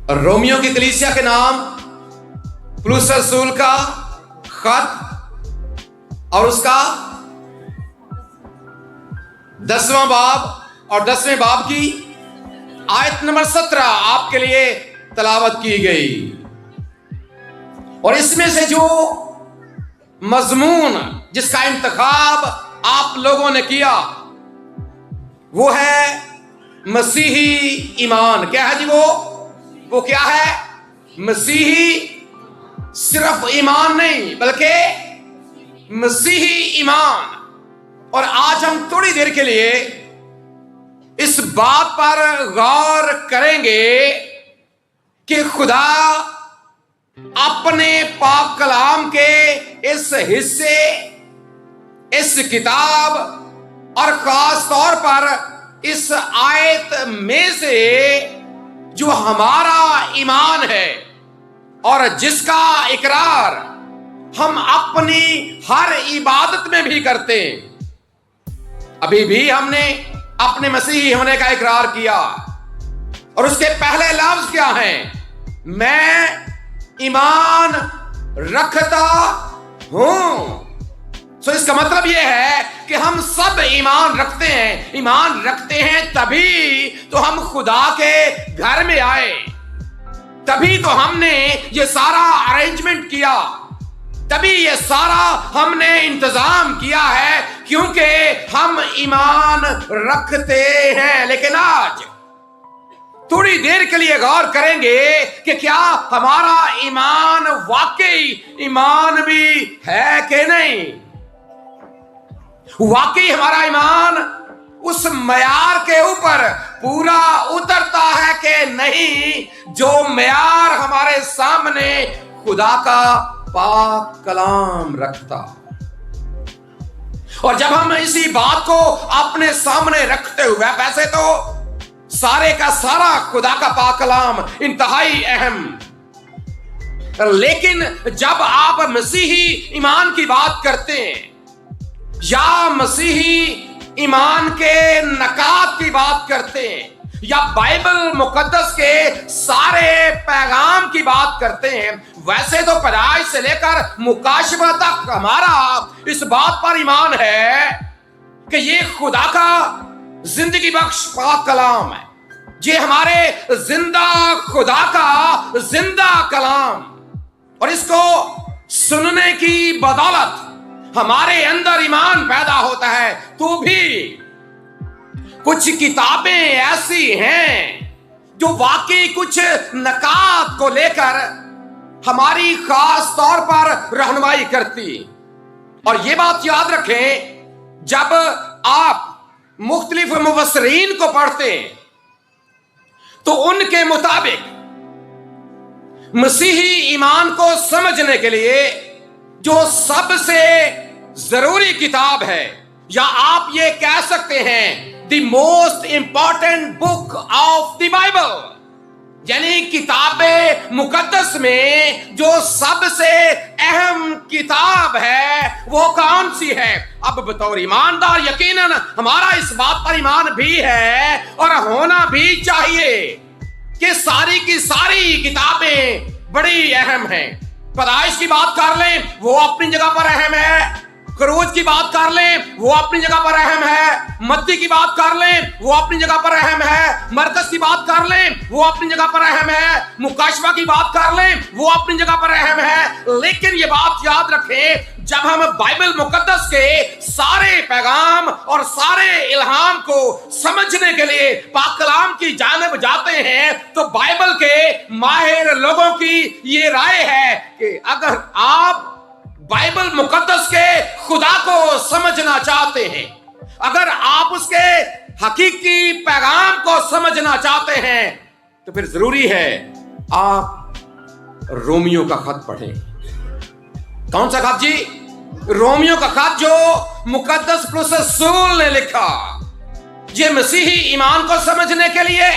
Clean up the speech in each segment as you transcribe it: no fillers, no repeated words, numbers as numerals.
Romeo की कलीसिया के नाम पौलुस रसूल का खत और उसका 10वां बाब और 10वें बाब की आयत नंबर 17 आपके लिए तलावत की गई। और इसमें से जो मजमून जिसका इंतखाब आप लोगों ने किया वो है मसीही ईमान। क्या है जी? वो क्या है? मसीही सिर्फ ईमान नहीं बल्कि मसीही ईमान। और आज हम थोड़ी देर के लिए इस बात पर गौर करेंगे कि खुदा अपने पाक कलाम के इस हिस्से, इस किताब और खास तौर पर इस आयत में से जो हमारा ईमान है और जिसका इकरार हम अपनी हर इबादत में भी करते हैं। अभी भी हमने अपने मसीही होने का इकरार किया और उसके पहले लफ्ज क्या हैं? मैं ईमान रखता हूं। सो इसका मतलब यह है कि हम सब ईमान रखते हैं। ईमान रखते हैं तभी तो हम खुदा के घर में आए, तभी तो हमने ये सारा अरेंजमेंट किया, तभी ये सारा हमने इंतजाम किया है क्योंकि हम ईमान रखते हैं। लेकिन आज थोड़ी देर के लिए गौर करेंगे कि क्या हमारा ईमान वाकई ईमान भी है कि नहीं। वाकई हमारा ईमान उस मयार के ऊपर पूरा उतरता है कि नहीं जो मयार हमारे सामने खुदा का पाक कलाम रखता। और जब हम इसी बात को अपने सामने रखते हुए, वैसे तो सारे का सारा खुदा का पाक कलाम इंतहाई अहम, लेकिन जब आप मसीही ईमान की बात करते हैं या मसीही ईमान के नकात की बात करते हैं या बाइबल मुकद्दस के सारे पैगाम की बात करते हैं, वैसे तो पैदाइश से लेकर मुकाशबा तक हमारा इस बात पर ईमान है कि ये खुदा का जिंदगी बख्श पाक कलाम है। ये हमारे जिंदा खुदा का जिंदा कलाम, और इसको सुनने की बदौलत हमारे अंदर ईमान पैदा होता है। तो भी कुछ किताबें ऐसी हैं जो वाकई कुछ नकात को लेकर हमारी खास तौर पर रहनुमाई करती। और ये बात याद रखें, जब आप मुख्तलिफ मुफस्सिरीन को पढ़ते हैं तो उनके मुताबिक मसीही ईमान को समझने के लिए जो सबसे जरूरी किताब है, या आप ये कह सकते हैं the most important book of the Bible, यानी किताबे मुकद्दस में जो सबसे अहम किताब है वो कौन सी है? अब बतौर ईमानदार यकीनन हमारा इस बात पर ईमान भी है और होना भी चाहिए कि सारी की सारी किताबें बड़ी अहम हैं। पैदाइश की बात कर लें वो अपनी जगह पर अहम है, खरूज की बात कर लें वो अपनी जगह पर अहम है, मत्ती की बात कर लें वो अपनी जगह पर अहम है, मरकस की बात कर लें वो अपनी जगह पर अहम है, मुकाशवा की बात कर लें वो अपनी जगह पर अहम है। लेकिन ये बात याद रखें, जब हम बाइबल मुकद्दस के सारे पैगाम और सारे इल्हाम को समझने के लिए पाक कलाम की जानिब जाते हैं तो बाइबल के माहिर लोगों की ये राय है कि अगर आप बाइबल मुकद्दस के खुदा को समझना चाहते हैं, अगर आप उसके हकीकी पैगाम को समझना चाहते हैं, तो फिर जरूरी है आप रोमियो का खत पढ़ें। कौन सा खत जी? रोमियो का खत जो मुकद्दस पौलुस रसूल ने लिखा। ये मसीही ईमान को समझने के लिए,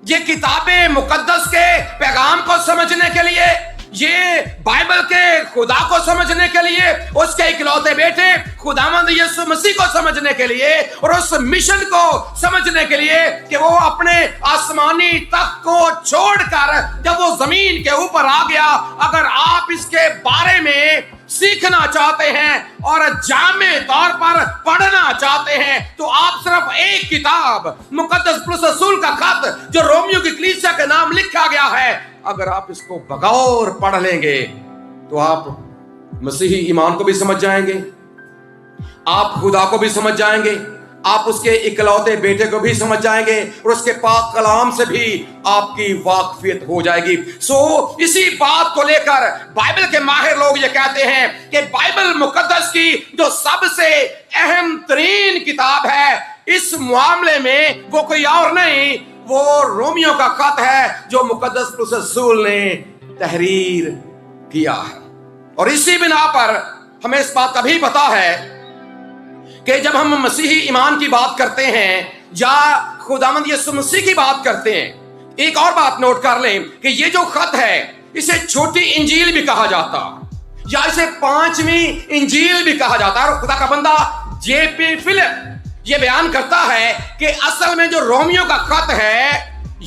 ये किताबे मुकद्दस के पैगाम को समझने के लिए, ये बाइबल के खुदा को समझने के लिए, उसके इकलौते बेटे खुदावंद यीशु मसीह को समझने के लिए और उस मिशन को समझने के लिए कि वो अपने आसमानी तख्त को छोड़कर जब वो जमीन के ऊपर आ गया, अगर आप इसके बारे में सीखना चाहते हैं और जामे तौर पर पढ़ना चाहते हैं तो आप सिर्फ एक किताब मुकद्दस पौलुस रसूल का खत जो रोमियो की कलीसिया के नाम लिखा गया है, अगर आप इसको बगौर पढ़ लेंगे तो आप मसीही ईमान को भी समझ जाएंगे, आप खुदा को भी समझ जाएंगे, आप उसके इकलौते बेटे को भी समझ जाएंगे और उसके पाक कलाम से भी आपकी वाकफियत हो जाएगी। इसी बात को लेकर बाइबल के माहिर लोग ये कहते हैं कि बाइबल मुकद्दस की जो सबसे अहम तरीन किताब है इस मामले में वो कोई और नहीं, वो रोमियो का खत है जो मुकद्दस पौलुस रसूल ने तहरीर किया है। और इसी बिना पर हमें इस बात का भी पता है कि जब हम मसीही ईमान की बात करते हैं या खुदावंद यीशु मसीह की बात करते हैं, एक और बात नोट कर लें कि ये जो खत है इसे छोटी इंजील भी कहा जाता या इसे पांचवी इंजील भी कहा जाता है। और खुदा का बंदा जेपी फिलिप ये बयान करता है कि असल में जो रोमियो का खत है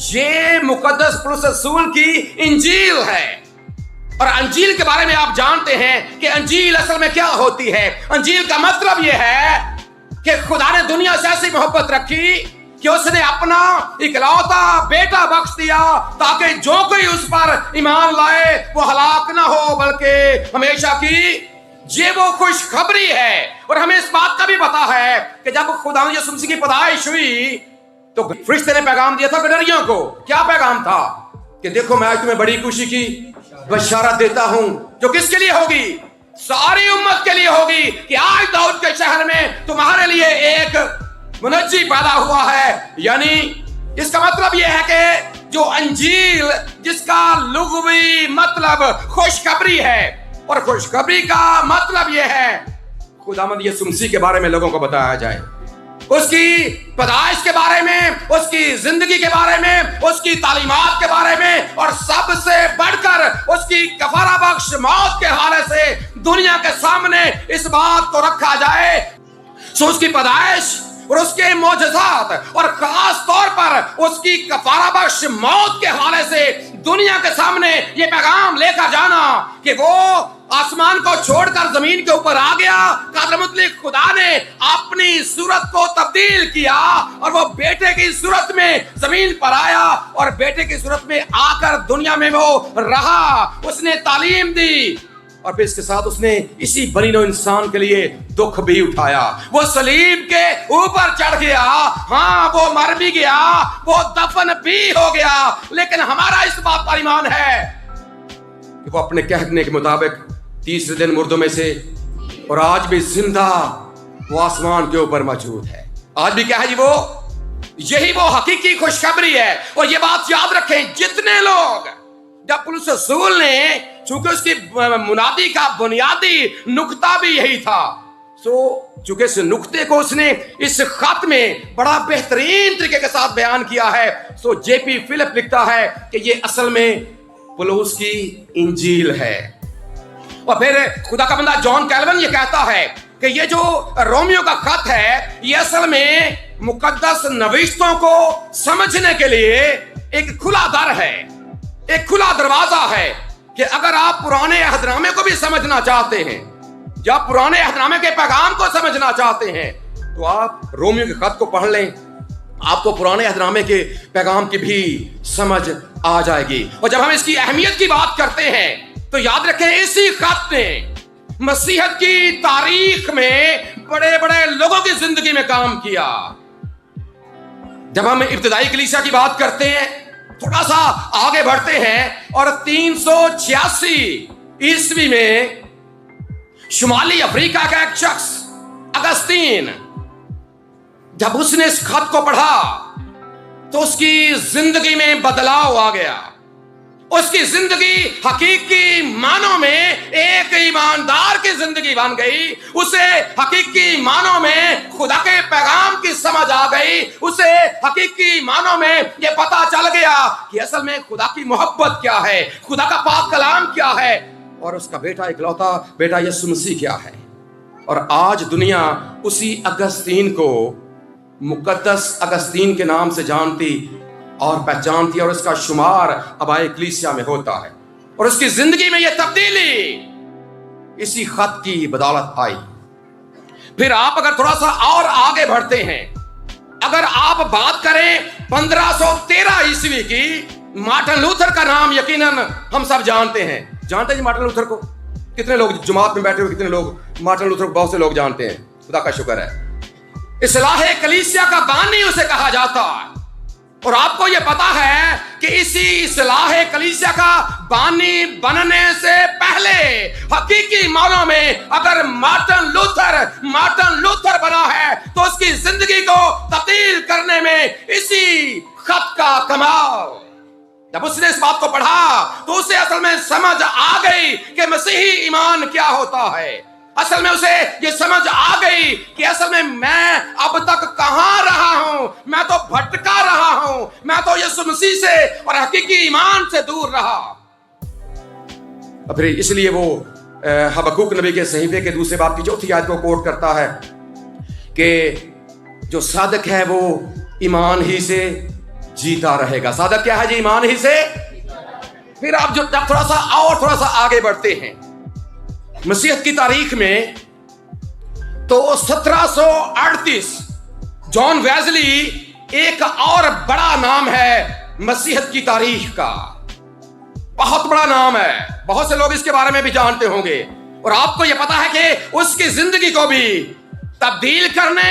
ये मुकद्दस पौलुस रसूल की इंजील है। और अंजील के बारे में आप जानते हैं कि अंजील असल में क्या होती है। अंजील का मतलब यह है कि खुदा ने दुनिया से ऐसी मोहब्बत रखी कि उसने अपना इकलौता बेटा बख्श दिया ताकि जो कोई उस पर ईमान लाए वो हलाक ना हो बल्कि हमेशा की ये वो खुशखबरी है। और हमें इस बात का भी पता है कि जब खुदा यीशु मसीह की पैदाइश हुई तो फरिश्ते ने पैगाम दिया था गडरियों को। क्या पैगाम था कि देखो मैं आज तुम्हें बड़ी खुशी की बशारत देता हूं जो किसके लिए होगी, सारी उम्मत के लिए होगी, कि आज दाऊद के शहर में तुम्हारे लिए एक मुनज्जी पैदा हुआ है। यानी इसका मतलब यह है कि जो अंजील जिसका लुग़वी मतलब खुशखबरी है और खुशखबरी का मतलब यह है खुदावंद यीशु मसीह के बारे में लोगों को बताया जाए, उसकी पैदाइश के बारे में, उसकी जिंदगी के बारे में, उसकी तालीमात के बारे में और सबसे बढ़कर उसकी कफारा बख्श मौत के हवाले से दुनिया के सामने इस बात को रखा जाए। उसकी पैदाइश और उसके मौजज़ात और खास तौर पर उसकी कफारा बख्श मौत के हवाले से दुनिया के सामने ये पैगाम लेकर जाना कि वो आसमान को छोड़कर जमीन के ऊपर आ गया। कादर मुतलक खुदा ने अपनी सूरत को तब्दील किया और वो बेटे की सूरत में जमीन पर आया और बेटे की सूरत में आकर दुनिया में वो रहा, उसने तालीम दी और फिर इसके साथ उसने इसी बनीनो इंसान के लिए दुख भी उठाया। वो सलीब के ऊपर चढ़ गया, हाँ वो मर भी गया, वो दफन भी हो गया, लेकिन हमारा इस बात पर ईमान है कि वो अपने कहने के मुताबिक तीसरे दिन मुर्दों में से और आज भी जिंदा वो आसमान के ऊपर मौजूद है। आज भी क्या है जी, वो यही वो हकीकी खुशखबरी है। और ये बात याद रखें, जितने लोग जब पौलुस रसूल ने, चूंकि उसकी मुनादी का बुनियादी नुक्ता भी यही था, चूंकि इस नुक्ते को उसने इस खत में बड़ा बेहतरीन तरीके के साथ बयान किया है, जेपी फिलिप लिखता है कि ये असल में पौलुस की इंजील है। और फिर खुदा का बंदा जॉन कैल्विन ये कहता है कि ये जो रोमियो का खत है ये असल में मुकद्दस नविश्तों को समझने के लिए एक खुला दर है, एक खुला दरवाजा है कि अगर आप पुराने अहदनामे को भी समझना चाहते हैं या पुराने अहदनामे के पैगाम को समझना चाहते हैं तो आप रोमियो के खत को पढ़ लें, आपको पुराने अहदनामे के पैगाम की भी समझ आ जाएगी। और जब हम इसकी अहमियत की बात करते हैं तो याद रखें, इसी खत ने मसीहत की तारीख में बड़े बड़े लोगों की जिंदगी में काम किया। जब हम इब्तिदाई कलीसिया की बात करते हैं, थोड़ा सा आगे बढ़ते हैं और 386 ईस्वी में शुमाली अफ्रीका का एक शख्स अगस्तीन, जब उसने इस खत को पढ़ा तो उसकी जिंदगी में बदलाव आ गया। उसकी जिंदगी हकीकी मानों में एक ईमानदार की जिंदगी बन गई। उसे हकीकी मानों में खुदा के पैगाम की समझ आ गई। اسے حقیقی معنوں میں یہ پتا چل گیا کہ اصل میں خدا کی محبت کیا ہے، خدا کا پاک کلام کیا ہے، اور اس کا بیٹا اکلوتا بیٹا یسوع مسیح کیا ہے۔ اور آج دنیا اسی اگستین کو مقدس اگستین کے نام سے جانتی اور پہچانتی، اور اس کا شمار ابائے کلیسیا میں ہوتا ہے، اور اس کی زندگی میں یہ تبدیلی اسی خط کی بدولت آئی۔ پھر آپ اگر تھوڑا سا اور آگے بڑھتے ہیں، اگر آپ بات کریں 1513 عیسوی کی، مارٹن لوتھر کا نام یقیناً ہم سب جانتے ہیں جی مارٹن لوتھر کو۔ کتنے لوگ جماعت میں بیٹھے ہوئے، کتنے لوگ مارٹن لوتھر کو بہت سے لوگ جانتے ہیں، خدا کا شکر ہے۔ اصلاح کلیسیا کا بانی اسے کہا جاتا ہے، اور آپ کو یہ پتا ہے کہ اسی اصلاح کلیسیا کا بانی بننے سے پہلے حقیقی معنوں میں اگر مارٹن لوتھر بنا ہے تو اس کی زندگی کو تبدیل کرنے میں اسی خط کا کمال۔ جب اس نے اس بات کو پڑھا تو اسے اصل میں سمجھ آ گئی کہ مسیحی ایمان کیا ہوتا ہے۔ اصل میں اسے یہ سمجھ آ گئی کہ اصل میں اب تک کہاں رہا ہوں، میں تو بھٹکا رہا ہوں، میں تو یسوع مسیح سے اور حقیقی ایمان سے دور رہا۔ پھر اس لیے وہ حبقوق نبی کے صحیفے کے دوسرے باب کی 4 آیت کو کوٹ کرتا ہے کہ جو صادق ہے وہ ایمان ہی سے جیتا رہے گا۔ صادق کیا ہے جی؟ ایمان ہی سے۔ پھر آپ جب تھوڑا سا آگے بڑھتے ہیں مسیحیت کی تاریخ میں، تو 1738 جان ویزلی ایک اور بڑا نام ہے مسیحیت کی تاریخ کا، بہت بڑا نام ہے، بہت سے لوگ اس کے بارے میں بھی جانتے ہوں گے، اور آپ کو یہ پتا ہے کہ اس کی زندگی کو بھی تبدیل کرنے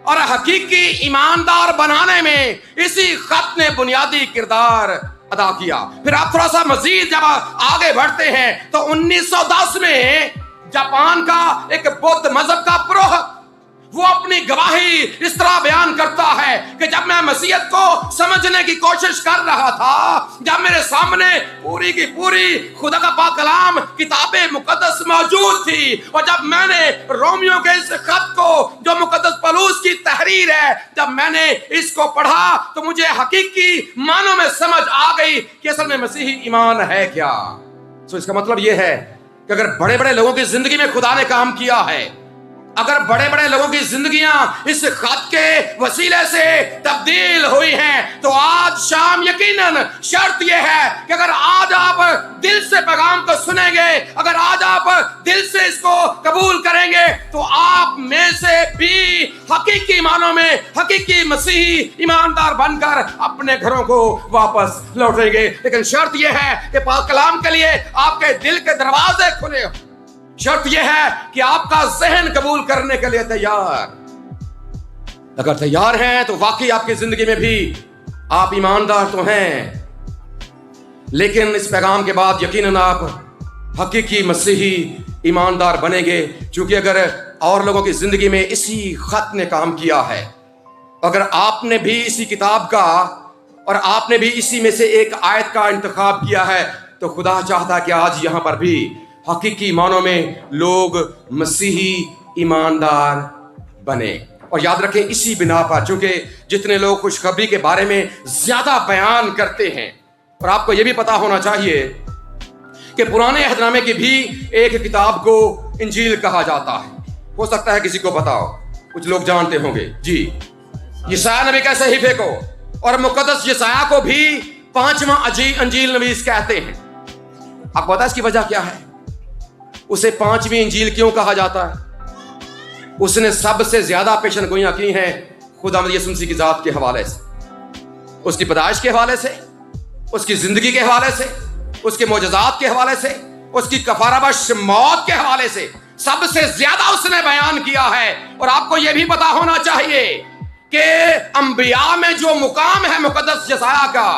اور حقیقی ایماندار بنانے میں اسی خط نے بنیادی کردار ادا کیا۔ پھر آپ تھوڑا سا مزید جب آگے بڑھتے ہیں تو 1910 میں جاپان کا ایک بدھ مذہب کا پروہت وہ اپنی گواہی اس طرح بیان کرتا ہے کہ جب میں مسیحیت کو سمجھنے کی کوشش کر رہا تھا، جب میرے سامنے پوری کی پوری خدا کا پاک کلام کتاب مقدس موجود تھی، اور جب میں نے رومیو کے اس خط کو جو مقدس پولس کی تحریر ہے، جب میں نے اس کو پڑھا تو مجھے حقیقی معنوں میں سمجھ آ گئی کہ اصل میں مسیحی ایمان ہے کیا۔ اس کا مطلب یہ ہے کہ اگر بڑے بڑے لوگوں کی زندگی میں خدا نے کام کیا ہے، اگر بڑے بڑے لوگوں کی زندگیاں اس خط کے وسیلے سے تبدیل ہوئی ہیں، تو آج شام یقیناً شرط یہ ہے کہ اگر آج آپ دل سے پیغام کو سنیں گے، اگر آج آپ دل سے اس کو قبول کریں گے، تو آپ میں سے بھی حقیقی معنوں میں حقیقی مسیحی ایماندار بن کر اپنے گھروں کو واپس لوٹیں گے۔ لیکن شرط یہ ہے کہ پاک کلام کے لیے آپ کے دل کے دروازے کھلے ہوں، شرط یہ ہے کہ آپ کا ذہن قبول کرنے کے لیے تیار۔ اگر تیار ہیں تو واقعی آپ کی زندگی میں بھی آپ ایماندار تو ہیں، لیکن اس پیغام کے بعد یقیناً آپ حقیقی مسیحی ایماندار بنیں گے، چونکہ اگر اور لوگوں کی زندگی میں اسی خط نے کام کیا ہے، اگر آپ نے بھی اسی کتاب کا اور آپ نے بھی اسی میں سے ایک آیت کا انتخاب کیا ہے، تو خدا چاہتا ہے کہ آج یہاں پر بھی حقیقی معنوں میں لوگ مسیحی ایماندار بنے۔ اور یاد رکھیں اسی بنا پر، چونکہ جتنے لوگ خوشخبری کے بارے میں زیادہ بیان کرتے ہیں، اور آپ کو یہ بھی پتا ہونا چاہیے کہ پرانے عہد نامے کی بھی ایک کتاب کو انجیل کہا جاتا ہے، ہو سکتا ہے کسی کو پتا ہو، کچھ لوگ جانتے ہوں گے جی، یسایہ نبی کے صحیفے کو اور مقدس یسایہ کو بھی 5واں انجیل نویس کہتے ہیں۔ آپ کو پتا ہے اس کی وجہ کیا ہے؟ اسے 5ویں انجیل کیوں کہا جاتا ہے؟ اس نے سب سے زیادہ پیشن گوئیاں کی ہیں خداوند یسوع مسیح کی ذات کے حوالے سے، اس کی پیدائش کے حوالے سے، اس کی زندگی کے حوالے سے، اس کے معجزات کے حوالے سے، اس کی کفارہ بخش موت کے حوالے سے سب سے زیادہ اس نے بیان کیا ہے۔ اور آپ کو یہ بھی پتا ہونا چاہیے کہ انبیاء میں جو مقام ہے مقدس یسایہ کا،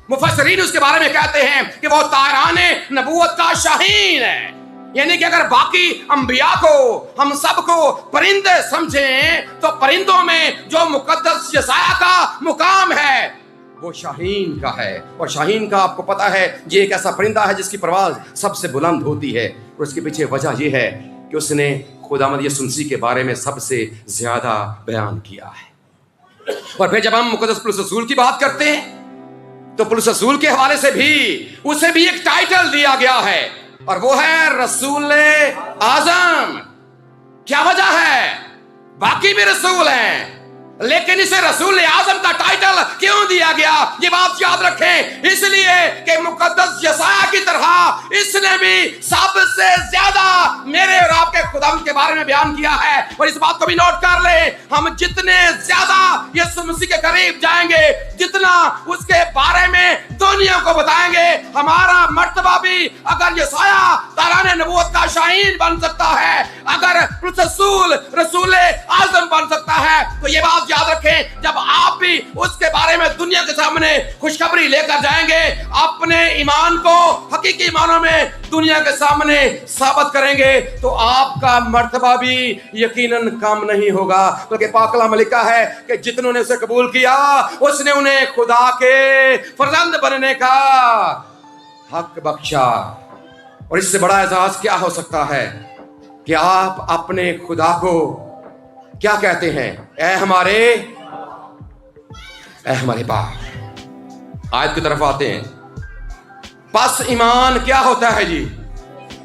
مفسرین اس کے بارے میں کہتے ہیں کہ وہ طائران نبوت کا شاہین ہے، یعنی کہ اگر باقی انبیاء کو ہم سب کو پرندے سمجھیں تو پرندوں میں جو مقدس یسایہ کا مقام ہے وہ شاہین کا ہے۔ اور شاہین کا آپ کو پتا ہے یہ ایک ایسا پرندہ ہے جس کی پرواز سب سے بلند ہوتی ہے، اور اس کے پیچھے وجہ یہ ہے کہ اس نے خداوند یسوع مسیح کے بارے میں سب سے زیادہ بیان کیا ہے۔ और फिर जब हम मुकद्दस पौलुस रसूल की बात करते हैं तो पौलुस रसूल के हवाले से भी उसे भी एक टाइटल दिया गया है, और वो है रसूल आजम। क्या वजह है? बाकी भी रसूल हैं, लेकिन इसे रसूल आजम का टाइटल क्यों दिया गया? ये बात याद रखें, इसलिए कि मुकद्दस यशायाह की तरह इसने भी सबसे ज्यादा मेरे और आपके खुदावंद के बारे में बयान किया है। और इस बात को भी नोट कर ले, हम जितने ज्यादा यीशु मसीह के करीब जाएंगे, जितना उसके बारे में दुनिया को बताएंगे, हमारा मर्तबा भी अगर यशायाह ताराने नबूवत का शाहीन बन सकता है, अगर रसूल आजम बन सकता है, तो ये बात याद रखें, जब आप भी उसके बारे में दुनिया के सामने खुशखबरी लेकर जाएंगे, अपने ईमान को हकीकी मानों में दुनिया के सामने साबित करेंगे, तो आपका मर्तबा भी यकीनन कम नहीं होगा। बल्कि पाक कलाम में लिखा है कि जितनों ने उसे कबूल किया, उसने उन्हें खुदा के फर्जंद बनने का हक बख्शा। और इससे बड़ा एजाज क्या हो सकता है कि आप अपने खुदा को क्या कहते हैं? ऐ हमारे बाप। आयत की तरफ आते हैं। पस ईमान क्या होता है जी?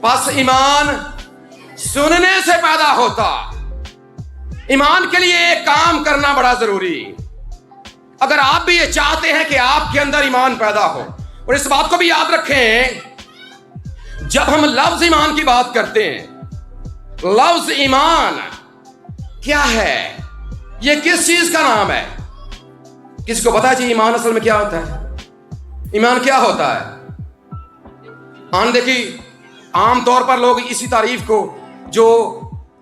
पस ईमान सुनने से पैदा होता। ईमान के लिए काम करना बड़ा जरूरी। अगर आप भी ये चाहते हैं कि आपके अंदर ईमान पैदा हो, और इस बात को भी याद रखें, जब हम लफ्ज ईमान की बात करते हैं, लफ्ज ईमान क्या है? ये किस चीज का नाम है? किसी को पता है जी ईमान असल में क्या होता है? ईमान क्या होता है? अनदेखी, आमतौर पर लोग इसी तारीफ को जो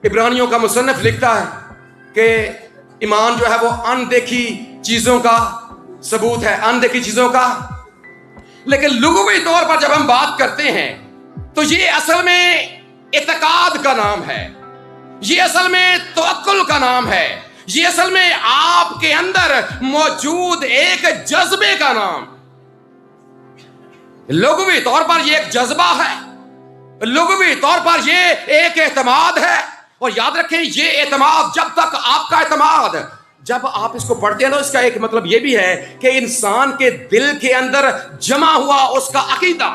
इब्रानियों का मुसन्निफ लिखता है कि ईमान जो है वो अनदेखी चीजों का सबूत है, अनदेखी चीजों का। लेकिन लुग़वी तौर पर जब हम बात करते हैं तो ये असल में इत्तेकाद का नाम है, ये असल में तवक्कुल का नाम है, ये असल में आपके अंदर मौजूद एक जज्बे का नाम। लुग़वी तौर पर ये एक जज्बा है, लुग़वी तौर पर ये एक एतमाद है। और याद रखें, ये एतमाद, जब तक आपका एतमाद, जब आप इसको पढ़ते हैं तो इसका एक मतलब ये भी है कि इंसान के दिल के अंदर जमा हुआ उसका अकीदा।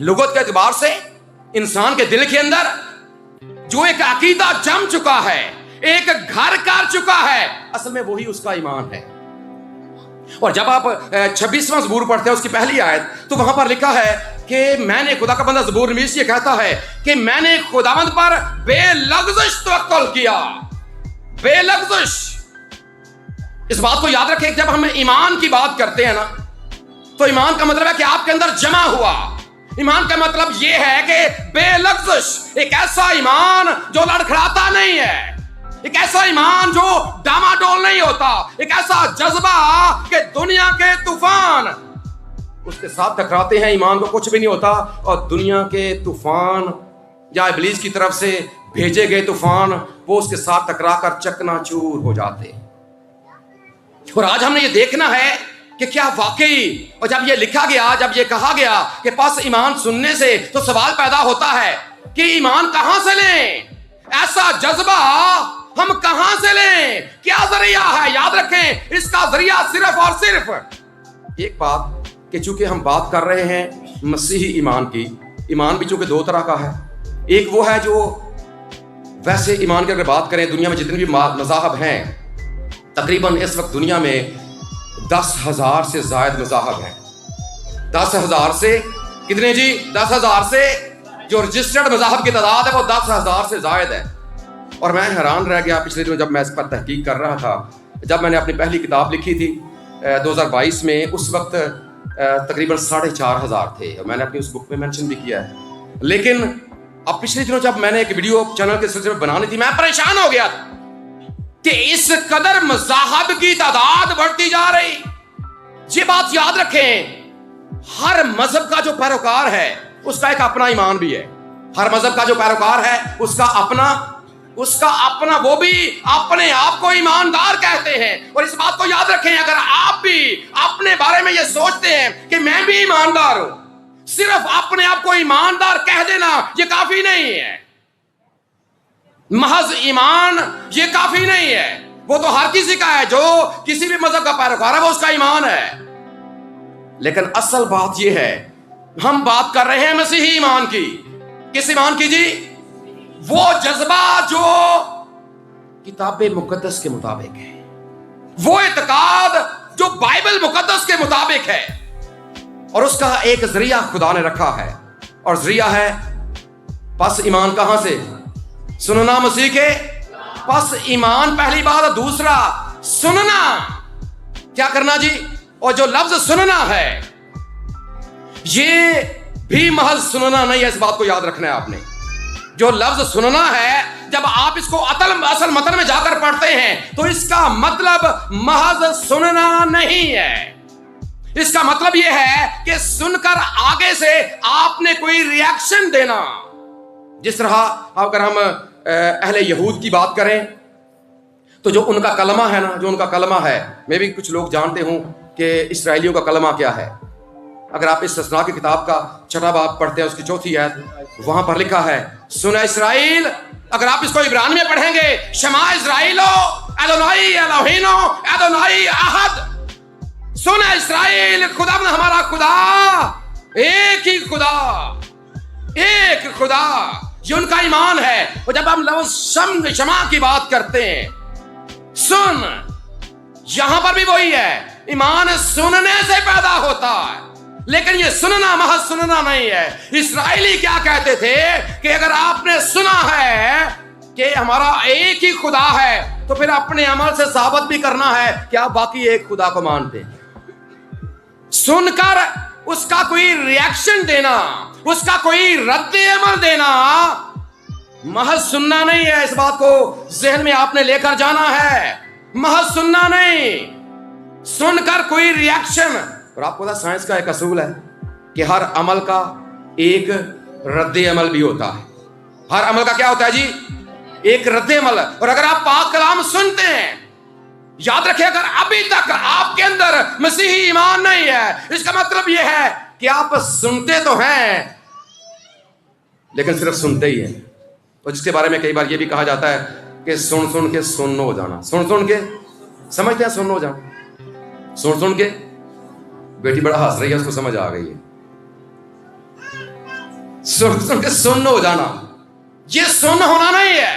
लुगत के एतबार से इंसान के दिल के अंदर जो एक अकीदा जम चुका है, एक घर कर चुका है, असल में वही उसका ईमान है। और जब आप 26वां ज़बूर पढ़ते हैं, उसकी पहली आयत, तो वहां पर लिखा है कि मैंने, खुदा का बंदा ज़बूर नवीस ये कहता है कि मैंने खुदावंद पर बेलग़ज़िश तवक्कुल किया। बेलग़ज़िश, इस बात को याद रखें, जब हम ईमान की बात करते हैं ना, तो ईमान का मतलब है कि आपके अंदर जमा हुआ। ईमान का मतलब यह है कि बेलग़ज़िश, एक ऐसा ईमान जो लड़खड़ाता नहीं है, एक ऐसा ईमान जो डामाडोल नहीं होता, एक ऐसा जज्बा कि दुनिया के तूफान उसके साथ टकराते हैं, ईमान को कुछ भी नहीं होता, और दुनिया के तूफान या इब्लीस की तरफ से भेजे गए तूफान वो उसके साथ टकरा कर चकनाचूर हो जाते हैं। और आज हमने ये देखना है कि क्या वाकई, और जब ये लिखा गया, जब ये कहा गया कि पास ईमान सुनने से, तो सवाल पैदा होता है कि ईमान कहां से लें? ऐसा जज्बा हम कहां से लें? क्या जरिया है? याद रखें, इसका जरिया सिर्फ और सिर्फ एक बात कि चूंकि हम बात कर रहे हैं मसीही ईमान की, ईमान भी चूंकि दो तरह का है। एक वो है जो वैसे ईमान की अगर बात करें, दुनिया में जितने भी मज़ाहब हैं, तकरीबन इस वक्त दुनिया में 10,000 से ज़ायद मज़ाहब हैं। 10,000 से कितने जी? 10,000 से जो रजिस्टर्ड मज़ाहब की तादाद है वो 10,000 से ज़ायद है। और मैं हैरान रह गया पिछले दिनों जब मैं इस पर तहकीक कर रहा था, जब मैंने अपनी पहली किताब लिखी थी 2022 में, उस वक्त तकरीबन 4,500 थे, और मैंने अपनी उस बुक में मेंशन भी किया है। लेकिन अब पिछले दिनों जब मैंने एक वीडियो चैनल के सिलसिले में बनानी थी, मैं परेशान हो गया था कि इस कदर मज़ाहब की तादाद बढ़ती जा रही। ये बात याद रखें, हर मजहब का जो पैरोकार है उसका एक अपना ईमान भी है। हर मजहब का जो पैरोकार है उसका अपना वो भी अपने आप को ईमानदार कहते हैं। और इस बात को याद रखें, अगर आप भी अपने बारे में ये सोचते हैं कि मैं भी ईमानदार हूं, सिर्फ अपने आप को ईमानदार कह देना ये काफी नहीं है। महज ईमान ये काफी नहीं है। وہ تو ہر کسی کا ہے، جو کسی بھی مذہب کا پیروکار ہے وہ اس کا ایمان ہے. لیکن اصل بات یہ ہے، ہم بات کر رہے ہیں مسیحی ایمان کی. کس ایمان کی جی؟ وہ جذبہ جو کتاب مقدس کے مطابق ہے، وہ اعتقاد جو بائبل مقدس کے مطابق ہے، اور اس کا ایک ذریعہ خدا نے رکھا ہے، اور ذریعہ ہے پس ایمان. کہاں سے؟ سننا مسیح کے. پس ایمان پہلی بات. دوسرا سننا. کیا کرنا جی؟ اور جو لفظ سننا ہے یہ بھی محض سننا نہیں ہے، اس بات کو یاد رکھنا ہے آپ نے. جو لفظ سننا ہے، جب آپ اس کو اصل متن میں جا کر پڑھتے ہیں تو اس کا مطلب محض سننا نہیں ہے. اس کا مطلب یہ ہے کہ سن کر آگے سے آپ نے کوئی ری ایکشن دینا. جس طرح اگر ہم اہل یہود کی بات کریں تو جو ان کا کلمہ ہے نا، جو ان کا کلمہ ہے، میں بھی کچھ لوگ جانتے ہوں کہ اسرائیلیوں کا کلمہ کیا ہے. اگر آپ استثناء کی کتاب کا 6واں باب پڑھتے ہیں، اس کی 4تھی آیت، وہاں پر لکھا ہے سن اسرائیل. اگر آپ اس کو عبرانی میں پڑھیں گے، شما اسرائیلو ادونائی الوہینو ادونائی احد. سن اسرائیل، خدا ہمارا خدا ایک ہی خدا، ایک خدا. یہ ان کا ایمان ہے. اور جب ہم لفظ شما کی بات کرتے ہیں، سن، یہاں پر بھی وہی ہے. ایمان سننے سے پیدا ہوتا ہے، لیکن یہ سننا محض سننا نہیں ہے. اسرائیلی کیا کہتے تھے کہ اگر آپ نے سنا ہے کہ ہمارا ایک ہی خدا ہے تو پھر اپنے عمل سے ثابت بھی کرنا ہے کہ آپ باقی ایک خدا کو مانتے ہیں. سن کر اس کا کوئی ری ایکشن دینا، اس کا کوئی رد عمل دینا محض سننا نہیں ہے. اس بات کو ذہن میں آپ نے لے کر جانا ہے. محض سننا نہیں، سن کر کوئی ری ایکشن. اور آپ کو پتا سائنس کا ایک اصول ہے کہ ہر عمل کا ایک رد عمل بھی ہوتا ہے. ہر عمل کا کیا ہوتا ہے جی؟ ایک رد عمل. اور اگر آپ پاک کلام سنتے ہیں، یاد رکھیں اگر ابھی تک آپ کے اندر مسیحی ایمان نہیں ہے، اس کا مطلب یہ ہے کہ آپ سنتے تو ہیں لیکن صرف سنتے ہی ہیں. اور جس کے بارے میں کئی بار یہ بھی کہا جاتا ہے کہ سن سن کے سن ہو جانا. سن کے سمجھتے ہیں سن ہو جانا. سن کے بیٹی بڑا ہنس رہی ہے، اس کو سمجھ آ گئی ہے. سن کے سن ہو جانا، یہ سن ہونا نہیں ہے.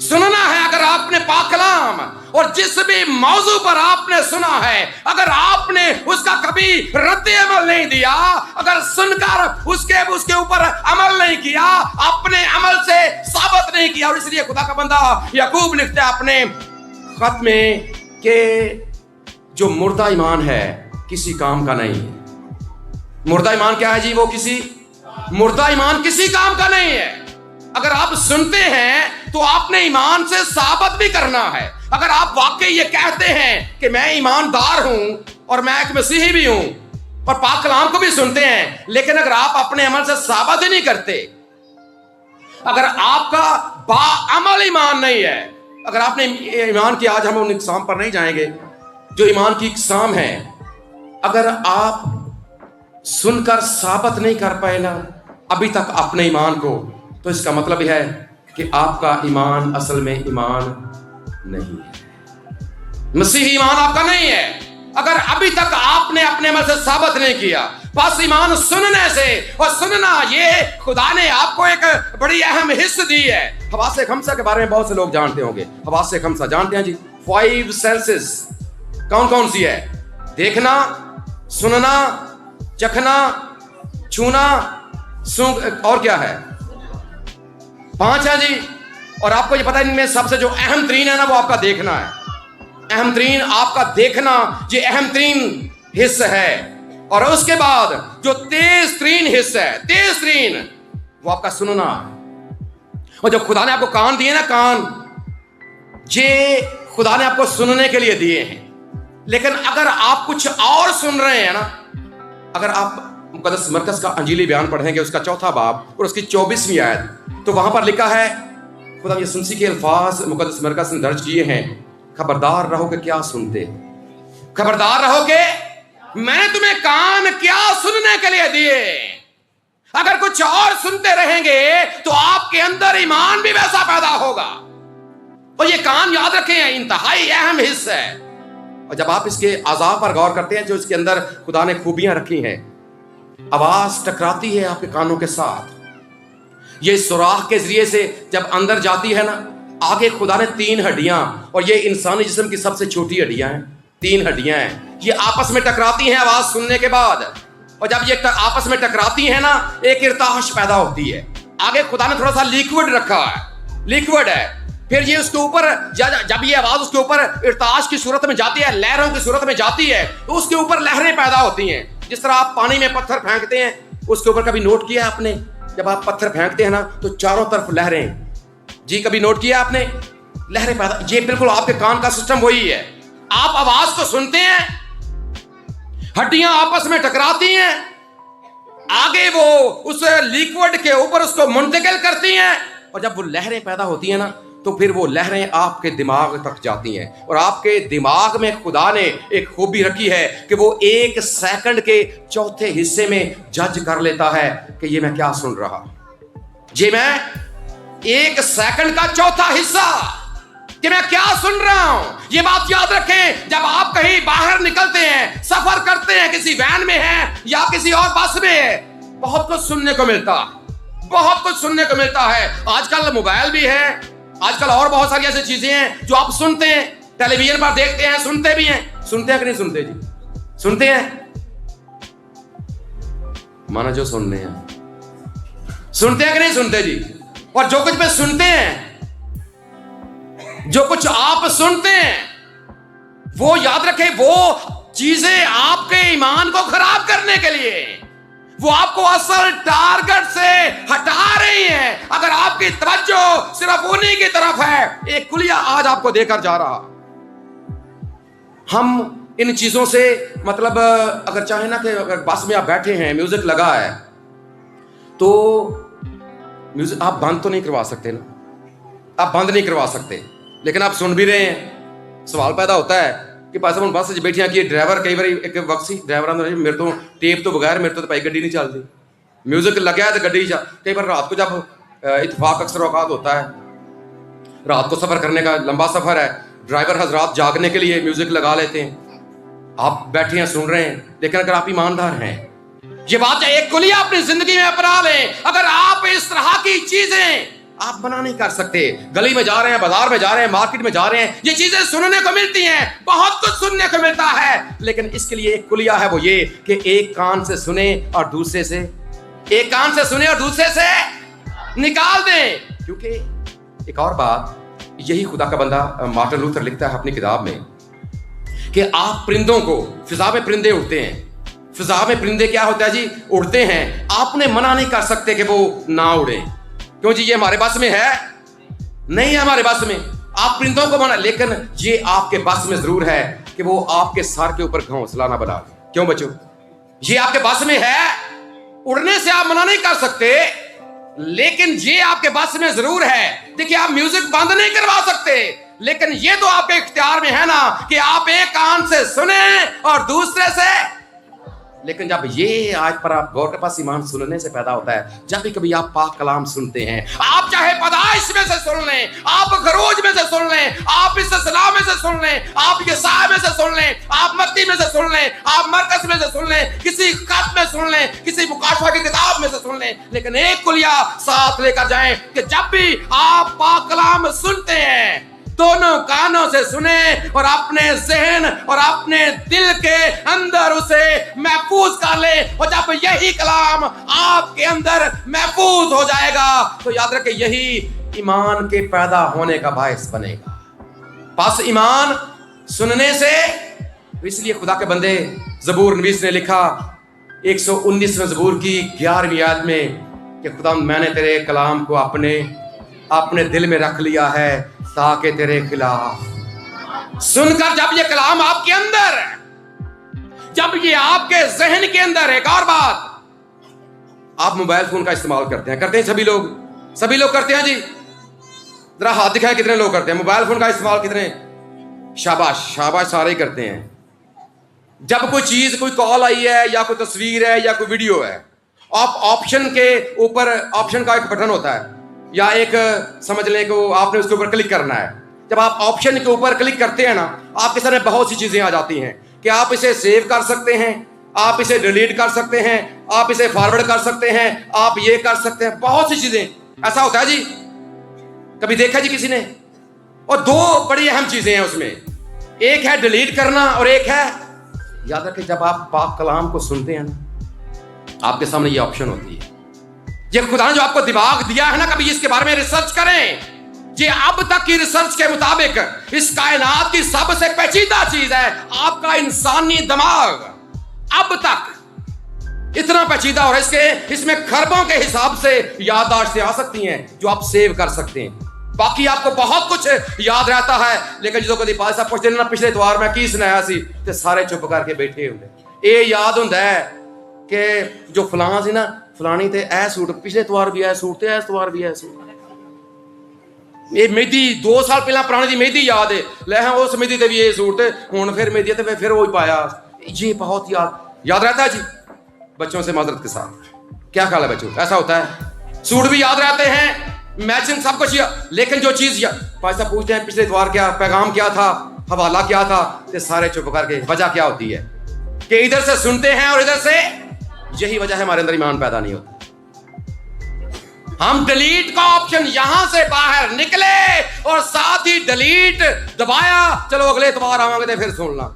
سننا ہے اگر آپ نے پاک کلام اور جس بھی موضوع پر آپ نے سنا ہے، اگر آپ نے اس کا کبھی رد عمل نہیں دیا، اگر سن کر اس کے اوپر عمل نہیں کیا، اپنے عمل سے ثابت نہیں کیا. اور اس لیے خدا کا بندہ یعقوب لکھتا ہے اپنے خط میں کہ جو مردہ ایمان ہے کسی کام کا نہیں ہے. مردہ ایمان کیا ہے جی؟ وہ مردہ ایمان کسی کام کا نہیں ہے. اگر آپ سنتے ہیں تو آپ نے ایمان سے ثابت بھی کرنا ہے. اگر آپ واقعی یہ کہتے ہیں کہ میں ایماندار ہوں اور میں ایک مسیحی بھی ہوں اور پاک کلام کو بھی سنتے ہیں، لیکن اگر آپ اپنے عمل سے ثابت ہی نہیں کرتے، اگر آپ کا با عمل ایمان نہیں ہے، اگر آپ نے ایمان کی، آج ہم ان اقسام پر نہیں جائیں گے جو ایمان کی اقسام ہیں، اگر آپ سن کر ثابت نہیں کر پائے نا ابھی تک اپنے ایمان کو، تو اس کا مطلب یہ ہے کہ آپ کا ایمان اصل میں ایمان نہیں ہے. مسیحی ایمان آپ کا نہیں ہے اگر ابھی تک آپ نے اپنے عمل سے ثابت نہیں کیا. بس ایمان سننے سے، اور سننا یہ خدا نے آپ کو ایک بڑی اہم حص دی ہے. حواس خمسہ کے بارے میں بہت سے لوگ جانتے ہوں گے. حواس خمسہ جانتے ہیں جی؟ 5 سینسز کون سی ہے؟ دیکھنا، سننا، چکھنا، چھونا، اور کیا ہے؟ 5 ہے جی. اور آپ کو یہ پتا ہے ان میں سب سے جو اہم ترین ہے نا وہ آپ کا دیکھنا ہے. اہم ترین آپ کا دیکھنا یہ اہم ترین حصہ ہے. اور اس کے بعد جو تیز ترین حصہ ہے، تیز ترین، وہ آپ کا سننا. اور جو خدا نے آپ کو کان دیے نا، کان یہ خدا نے آپ کو سننے کے لیے دیے ہیں. لیکن اگر آپ کچھ اور سن رہے ہیں نا، اگر آپ مقدس مرکز کا انجیلی بیان پڑھیں گے، اس کا 4واں باب اور اس کی 24ویں آیت، تو وہاں پر لکھا ہے، خدا یسوع کے الفاظ مقدس مرکز نے درج کیے ہیں، خبردار رہو کہ کیا سنتے، خبردار رہو کہ میں نے تمہیں کان کیا سننے کے لیے دیے. اگر کچھ اور سنتے رہیں گے تو آپ کے اندر ایمان بھی ویسا پیدا ہوگا. اور یہ کان یاد رکھیں انتہائی اہم حصہ ہے. اور جب آپ اس کے اعضاء پر غور کرتے ہیں جو اس کے اندر خدا نے خوبیاں رکھی ہیں، آواز ٹکراتی ہے آپ کے کانوں کے ساتھ. یہ سوراخ کے ذریعے سے جب اندر جاتی ہے نا، آگے خدا نے 3 ہڈیاں، اور یہ انسانی جسم کی سب سے چھوٹی ہڈیاں ہیں، 3 ہڈیاں ہیں، یہ آپس میں ٹکراتی ہیں آواز سننے کے بعد. اور جب یہ آپس میں ٹکراتی ہیں نا، ایک ارتعاش پیدا ہوتی ہے. آگے خدا نے تھوڑا سا لیکوڈ رکھا ہے، لیکوڈ ہے. پھر یہ اس کے اوپر جب یہ آواز اس کے اوپر ارتعاش کی صورت میں جاتی ہے، لہروں کی صورت میں جاتی ہے، تو اس کے اوپر لہریں پیدا ہوتی ہیں. جس طرح آپ پانی میں پتھر پھینکتے ہیں، اس کے اوپر کبھی نوٹ کیا آپ نے؟ جب آپ پتھر پھینکتے ہیں نا تو چاروں طرف لہریں. جی کبھی نوٹ کیا آپ نے؟ لہریں پیدا. یہ بالکل آپ کے کان کا سسٹم وہی ہے. آپ آواز کو سنتے ہیں، ہڈیاں آپس میں ٹکراتی ہیں، آگے وہ اس لیکوڈ کے اوپر اس کو منتقل کرتی ہیں، اور جب وہ لہریں پیدا ہوتی ہیں نا تو پھر وہ لہریں آپ کے دماغ تک جاتی ہیں. اور آپ کے دماغ میں خدا نے ایک خوبی رکھی ہے کہ وہ 1 سیکنڈ کے چوتھے حصے میں جج کر لیتا ہے کہ یہ میں کیا سن رہا. جی میں 1 سیکنڈ کا چوتھا حصہ کہ میں کیا سن رہا ہوں. یہ بات یاد رکھیں، جب آپ کہیں باہر نکلتے ہیں، سفر کرتے ہیں، کسی وین میں ہیں یا کسی اور بس میں ہے، بہت کچھ سننے کو ملتا، بہت کچھ سننے کو ملتا ہے. آج کل موبائل بھی ہے، آج کل اور بہت ساری ایسی چیزیں ہیں جو آپ سنتے ہیں، ٹیلی ویژن پر دیکھتے ہیں، سنتے بھی ہیں. سنتے ہیں کہ نہیں سنتے؟ جی سنتے ہیں. مانا جو سننے ہیں، سنتے ہیں کہ نہیں سنتے؟ جی. اور جو کچھ میں سنتے ہیں، جو کچھ آپ سنتے ہیں، وہ یاد رکھیں وہ چیزیں آپ کے ایمان کو خراب کرنے کے لیے، وہ آپ کو اصل ٹارگٹ سے ہٹا رہی ہیں. اگر آپ کی توجہ صرف انہی کی طرف ہے، ایک کلیہ آج آپ کو دے کر جا رہا. ہم ان چیزوں سے مطلب اگر چاہیں نا کہ اگر بس میں آپ بیٹھے ہیں، میوزک لگا ہے، تو میوزک آپ بند تو نہیں کروا سکتے نا، آپ بند نہیں کروا سکتے، لیکن آپ سن بھی رہے ہیں. سوال پیدا ہوتا ہے کہ پاس ہوں بس بیٹھے ہیں کہ ڈرائیور کئی بار ایک وقت سی ڈرائیور میرے تو ٹیپ تو بغیر میرے تو بھائی گڈی نہیں چلتی، میوزک لگا ہے تو گڈی کئی بار رات کو جب اتفاق اکثر اوقات ہوتا ہے، رات کو سفر کرنے کا لمبا سفر ہے، ڈرائیور حضرات جاگنے کے لیے میوزک لگا لیتے ہیں، آپ بیٹھے ہیں سن رہے ہیں. لیکن اگر آپ ایماندار ہیں، یہ بات ایک کلیہ اپنی زندگی میں اپنا لیں. اگر آپ اس طرح کی چیزیں آپ منع نہیں کر سکتے. گلی میں جا رہے ہیں، بازار میں جا رہے ہیں، مارکیٹ میں جا رہے ہیں، یہ چیزیں سننے کو ملتی ہیں، بہت کچھ سننے کو ملتا ہے، لیکن اس کے لیے ایک کلیہ ہے، وہ یہ کہ ایک کان سے سنیں اور دوسرے سے، ایک کان سے سنیں اور دوسرے سے نکال دیں. کیونکہ ایک اور بات، یہی خدا کا بندہ مارٹن لوتھر لکھتا ہے اپنی کتاب میں کہ آپ پرندوں کو، فضا میں پرندے اڑتے ہیں، فضا میں پرندے کیا ہوتا ہے جی؟ اڑتے ہیں. آپ نے منع نہیں کر سکتے کہ وہ نہ اڑیں. کیوں جی؟ یہ ہمارے بس میں ہے نہیں، ہے ہمارے بس میں. آپ پرندوں کو منع، لیکن یہ آپ کے بس میں ضرور ہے کہ وہ آپ کے سر کے اوپر گھونسلہ نہ بنا دیں. کیوں بچوں؟ یہ آپ کے بس میں ہے، اڑنے سے آپ منع نہیں کر سکتے، لیکن یہ آپ کے بس میں ضرور ہے. دیکھیے آپ میوزک بند نہیں کروا سکتے، لیکن یہ تو آپ کے اختیار میں ہے نا کہ آپ ایک کان سے سنیں اور دوسرے سے. لیکن جب یہ آج پر آپ غور کے پاس ایمان سننے سے پیدا ہوتا ہے، جب بھی کبھی آپ پاک کلام سنتے ہیں، آپ چاہے پیدائش میں سے سن لیں، آپ خروج میں سے سن لیں، آپ استثناء میں سے سن لیں، آپ یساع میں سے سن لیں، آپ متی میں سے سن لیں، آپ مرکز میں سے سن لیں، کسی خط میں سن لیں، کسی مکاشفہ کی کتاب میں سے سن لیں، لیکن ایک کلیہ ساتھ لے کر جائیں کہ جب بھی آپ پاک کلام سنتے ہیں، دونوں کانوں سے سنیں اور اپنے ذہن اور اپنے دل کے اندر اسے محفوظ کر لیں. اور جب یہی کلام آپ کے اندر محفوظ ہو جائے گا تو یاد رکھیں یہی ایمان کے پیدا ہونے کا باعث بنے گا. پس ایمان سننے سے. اس لیے خدا کے بندے زبور نویس نے لکھا 119ویں زبور کی 11ویں آیت میں کہ خدا میں نے تیرے کلام کو اپنے دل میں رکھ لیا ہے تاکہ تیرے خلاف سن کر. جب یہ کلام آپ کے اندر، جب یہ آپ کے ذہن کے اندر. ایک اور بات، آپ موبائل فون کا استعمال کرتے ہیں سبھی لوگ کرتے ہیں جی. ذرا ہاتھ دکھائیں کتنے لوگ کرتے ہیں موبائل فون کا استعمال؟ کتنے؟ شاباش سارے ہی کرتے ہیں. جب کوئی چیز، کوئی کال آئی ہے یا کوئی تصویر ہے یا کوئی ویڈیو ہے، آپ آپشن کے اوپر، آپشن کا ایک بٹن ہوتا ہے یا ایک سمجھ لیں کہ آپ نے اس کے اوپر کلک کرنا ہے. जब आप ऑप्शन के ऊपर क्लिक करते हैं ना, आपके सामने बहुत सी चीजें आ जाती हैं कि आप इसे सेव कर सकते हैं, आप इसे डिलीट कर सकते हैं, आप इसे फॉरवर्ड कर सकते हैं, आप ये कर सकते हैं, बहुत सी चीजें। ऐसा होता है जी, कभी देखा जी किसी ने? और दो बड़ी अहम चीजें हैं उसमें, एक है डिलीट करना और एक है, याद रखें जब आप पाक कलाम को सुनते हैं ना, आपके सामने ये ऑप्शन होती है। ये खुदा ने जो आपको दिमाग दिया है ना, कभी इसके बारे में रिसर्च करें। ये अब तक की रिसर्च के मुताबिक इस कायनात की सबसे पेचीदा चीज है आपका इंसानी दिमाग। अब तक इतना पेचीदा, और इसमें खरबों के हिसाब से याददाश्तें आ सकती हैं जो आप सेव कर सकते हैं। बाकी आपको बहुत कुछ याद रहता है, लेकिन जो कभी पास साहब पूछते ना पिछले इतवार में की सुनाया सी, ते सारे चुप करके बैठे होंगे। ये याद होंदा है कि जो फलां सी ना, फलानी ते ऐ सूट पिछले इतवार भी ऐ सूट, ते इस इतवार भी ऐ सूट। ये मेहदी 2 साल पहला पुरानी दी मेहदी याद है, ले हाँ उस मेहदी ते भी ये सूट, हुण फिर मेहदी ते फिर वो ही पाया। ये बहुत याद रहता है जी। बच्चों से माजरत के साथ, क्या ख्याल है बच्चों? ऐसा होता है, सूट भी याद रहते हैं, मैचिंग सब कुछ, लेकिन जो चीज भाई साहब पूछते हैं पिछले इतवार क्या पैगाम क्या था, हवाला क्या था, तो सारे चुप करके, वजह क्या होती है कि इधर से सुनते हैं और इधर से, यही वजह है हमारे अंदर ईमान पैदा नहीं होता। हम डिलीट का ऑप्शन यहां से बाहर निकले और साथ ही डिलीट दबाया, चलो अगले इतवार आवांगे तो फिर सुनना।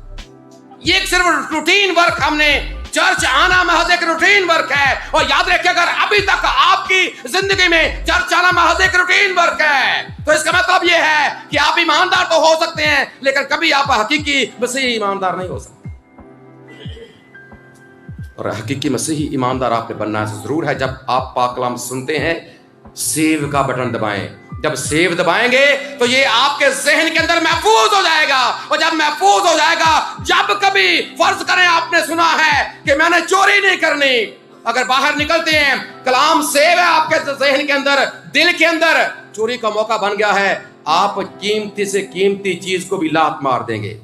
ये एक सिर्फ रूटीन वर्क, हमने चर्च आना महज एक रूटीन वर्क है। और याद रखिए, अगर अभी तक आपकी जिंदगी में चर्च आना महज एक रूटीन वर्क है, तो इसका मतलब ये है कि आप ईमानदार तो हो सकते हैं, लेकिन कभी आप हकीकी मसीही ईमानदार नहीं हो सकते। और हकीकी मसीही ईमानदार आपने बनना जरूर है जब आप पाक कलाम सुनते हैं। सेव का बटन दबाएं, जब सेव दबाएंगे तो ये आपके जहन के अंदर महफूज हो जाएगा, और जब महफूज हो जाएगा, जब कभी फर्ज करें आपने सुना है कि मैंने चोरी नहीं करनी, अगर बाहर निकलते हैं, कलाम सेव है आपके जहन के अंदर, दिल के अंदर, चोरी का मौका बन गया है, आप कीमती से कीमती चीज को भी लात मार देंगे।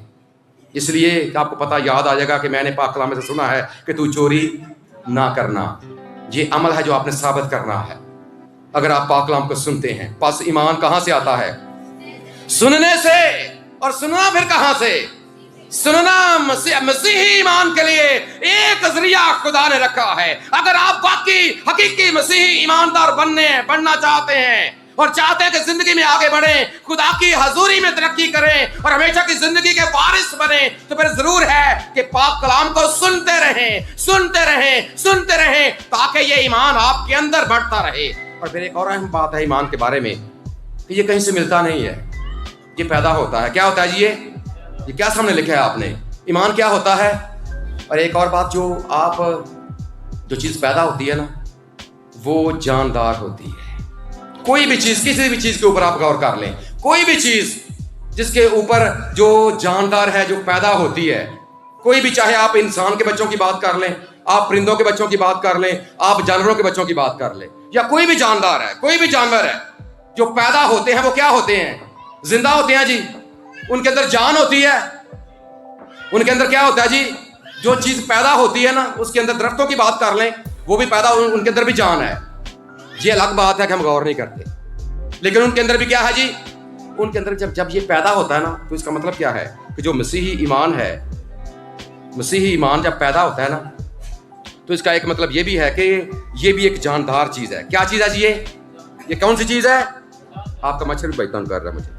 इसलिए आपको पता याद आ जाएगा कि मैंने पाक कलाम में से सुना है कि तू चोरी ना करना। ये अमल है जो आपने साबित करना है अगर आप पाक कलाम को सुनते हैं। पास ईमान कहां से आता है? सुनने से। और सुनना फिर कहां से? सुनना मसीही ईमान के लिए एक जरिया खुदा ने रखा है। अगर आप वाकई हकीकी मसीही ईमानदार बनना चाहते हैं और चाहते हैं कि जिंदगी में आगे बढ़ें, खुदा की हजूरी में तरक्की करें और हमेशा की जिंदगी के वारिस बने, तो फिर जरूर है कि पाक कलाम को सुनते रहें ताकि ये ईमान आपके अंदर बढ़ता रहे। और फिर एक और अहम बात है ईमान के बारे में कि ये कहीं से मिलता नहीं है, ये पैदा होता है। क्या होता है जी? ये क्या सामने लिखा है आपने? ईमान क्या होता है? और एक और बात, जो चीज पैदा होती है ना, वो जानदार होती है। कोई भी चीज, किसी भी चीज के ऊपर आप गौर कर लें, कोई भी चीज जिसके ऊपर जो जानदार है, जो पैदा होती है, कोई भी, चाहे आप इंसान के बच्चों की बात कर लें, आप परिंदों के बच्चों की बात कर लें, आप जानवरों के बच्चों की बात कर लें, या कोई भी जानदार है, कोई भी जानवर है, जो पैदा होते हैं वो क्या होते हैं? जिंदा होते हैं जी। उनके अंदर जान होती है। उनके अंदर क्या होता है जी? जो चीज पैदा होती है ना, उसके अंदर, दरख्तों की बात कर लें, वो भी पैदा, उनके अंदर भी जान है। ये अलग बात है कि हम गौर नहीं करते, लेकिन उनके अंदर भी क्या है जी? उनके अंदर जब ये पैदा होता है ना, तो इसका मतलब क्या है कि जो मसीही ईमान है, मसीही ईमान जब पैदा होता है ना, तो इसका एक मतलब ये भी है कि ये भी एक जानदार चीज है। क्या चीज है जी? ये कौन सी चीज है? आपका मच्छर भी बैठा कर रहा है मुझे।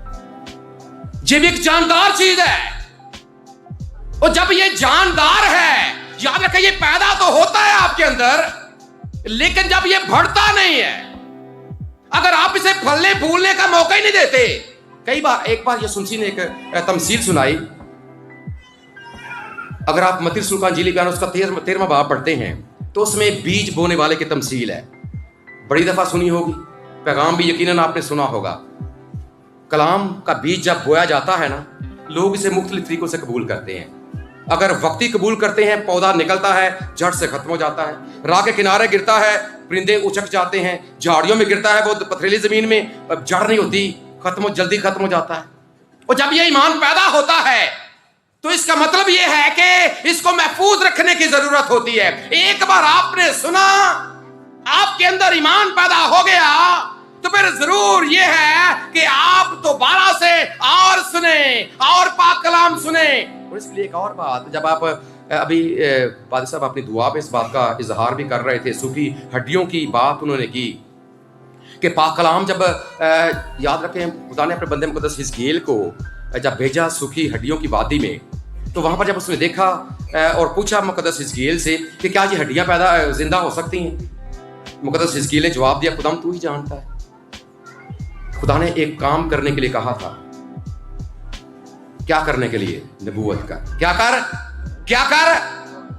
ये भी एक जानदार चीज है, और जब ये जानदार है, याद रखें, ये पैदा तो होता है आपके अंदर, लेकिन जब ये बढ़ता नहीं है, अगर आप इसे फलने फूलने का मौका ही नहीं देते। कई बार, एक बार यसुमसी ने एक तमसील सुनाई। अगर आप मत्ती रसूल का इंजील बयान उसका 13वां बाब पढ़ते हैं, तो उसमें बीज बोने वाले की तमसील है। बड़ी दफा सुनी होगी, पैगाम भी यकीनन आपने सुना होगा। कलाम का बीज जब बोया जाता है ना, लोग इसे मुख्तलिफ तरीकों से कबूल करते हैं। अगर वक्ती कबूल करते हैं, पौधा निकलता है, जड़ से खत्म हो जाता है, राह के किनारे गिरता है, परिंदे उचक जाते हैं, झाड़ियों में गिरता है, वो पथरीली जमीन में जड़ नहीं होती, जल्दी खत्म हो जाता है। और जब ये ईमान पैदा होता है, तो इसका मतलब ये है कि इसको महफूज रखने की जरूरत होती है। एक बार आपने सुना, आपके अंदर ईमान पैदा हो गया, तो फिर जरूर ये है कि आप दोबारा से और सुने और पाक कलाम सुने। और इसलिए एक और बात, जब आप अभी पादी साहब अपनी दुआ में इस बात का इजहार भी कर रहे थे, सूखी हड्डियों की बात उन्होंने की कि पाक कलाम जब याद रखें खुदा ने अपने बंदे मुकद्दस हिजकीएल को जब भेजा सूखी हड्डियों की वादी में, तो वहां पर जब उसने देखा और पूछा मुकद्दस हिजकीएल से कि क्या ये हड्डियां जिंदा हो सकती हैं, मुकद्दस हिजकीएल ने जवाब दिया, खुदा तू ही जानता है। खुदा ने एक काम करने के लिए कहा था। क्या करने के लिए? नबूवत का। क्या कर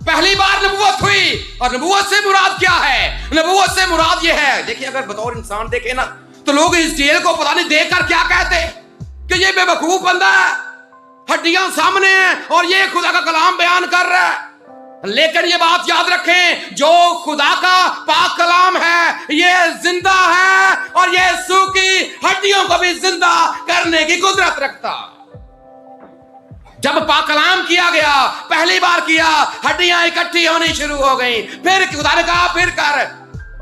पहली बार नबूवत हुई। और नबूवत से मुराद क्या है? नबूवत से मुराद ये है, देखिए अगर बतौर इंसान देखे ना तो लोग इस जेल को पता नहीं देखकर क्या कहते कि ये बेवकूफ बंदा है, हड्डियां सामने हैं और ये खुदा का कलाम बयान कर रहा है। लेकिन ये बात याद रखें, जो खुदा का पाक कलाम है ये जिंदा है और ये सूखी हड्डियों को भी जिंदा करने की कुदरत रखता है। जब पाक कलाम किया गया, पहली बार किया, हड्डियां इकट्ठी होनी शुरू हो गई। फिर खुदा ने कहा फिर कर,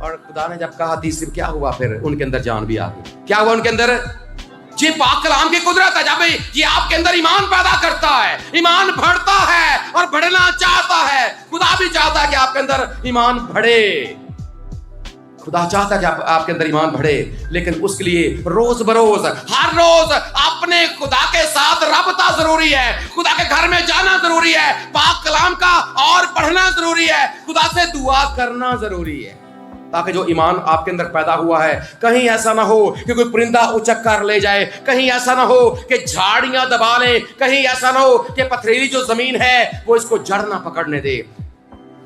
और खुदा ने जब कहा तीसरी, क्या हुआ? फिर उनके अंदर जान भी आ गई। क्या हुआ उनके अंदर? ये पाक कलाम की कुदरत है। जब ये आपके अंदर ईमान पैदा करता है, ईमान बढ़ता है और बढ़ना चाहता है। खुदा भी चाहता है कि आपके अंदर ईमान बढ़े। खुदा चाहता है कि आपके अंदर ईमान बढ़े, लेकिन उसके लिए रोज बरोज हर रोज अपने खुदा के साथ रब्ता जरूरी है। खुदा के घर में जाना जरूरी है, पाक कलाम का और पढ़ना जरूरी है, खुदा से दुआ करना जरूरी है, ताकि जो ईमान आपके अंदर पैदा हुआ है कहीं ऐसा ना हो कि कोई परिंदा उचक कर ले जाए, कहीं ऐसा ना हो कि झाड़ियां दबा ले, कहीं ऐसा ना हो कि पथरीली जो जमीन है वो इसको जड़ ना पकड़ने दे।